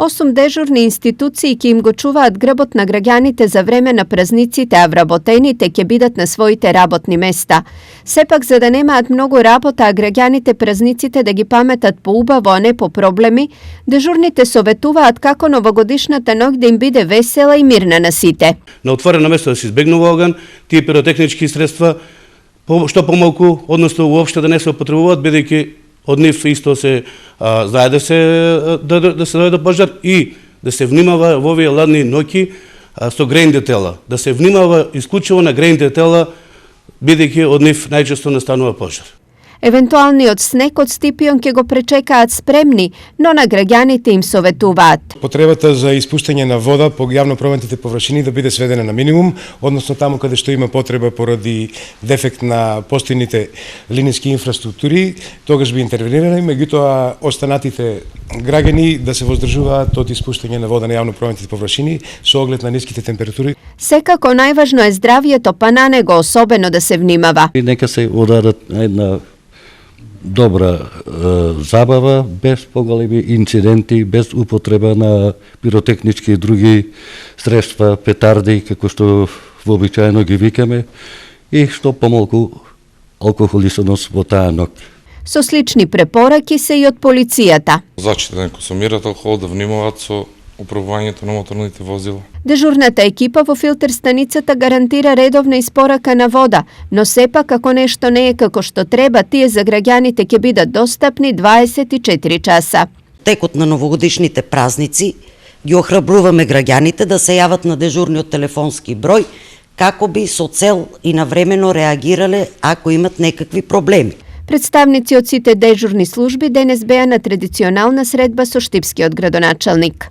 Осум дежурни институции ки им го чуваат грбот на граѓаните за време на празниците, а вработените ќе бидат на своите работни места. Сепак, за да немаат многу работа, а граѓаните празниците да ги паметат поубаво, а не по проблеми, дежурните советуваат како новогодишната ноќ да им биде весела и мирна на сите. На отворено место да се избегнува оган, тие пиротехнички средства што помалку, односно уопште да не се употребуваат, бидејќи од нив исто се знае да се дојде пожар и да се внимава во овие ладни ноќи со грејните тела, да се внимава исклучиво на грејните тела, бидејќи од нив најчесто настанува пожар. Евентуалниот снег од Стипион ќе го пречекаат спремни, но на граѓаните им советуваат. Потребата за испуштање на вода по јавно прометните површини да биде сведена на минимум, односно таму каде што има потреба поради дефект на постојните линиски инфраструктури, тогаш би интервенирале, меѓутоа останатите граѓани да се воздржуваат од испуштање на вода на јавно прометните површини со оглед на ниските температури. Секако најважно е здравието, па на него особено да се внимава. И нека се одадат една добра забава, без поголеми инциденти, без употреба на пиротехнички и други средства, петарди, како што вообичаено ги викаме, и што помалку алкохолисаност во таа ноќ. Со слични препораки се и од полицијата. Зачите да не консумираат алкохол, да внимаваат со управувањето на моторните возила. Дежурната екипа во филтер станицата гарантира редовна испорака на вода, но сепак ако нешто не е како што треба, тие за граѓаните ќе бидат достапни 24 часа. Текот на новогодишните празници ги охрабруваме граѓаните да се јават на дежурниот телефонски број како би со цел и навремено реагирале ако имат некакви проблеми. Представници од сите дежурни служби денес беа на традиционална средба со штипскиот градоначалник.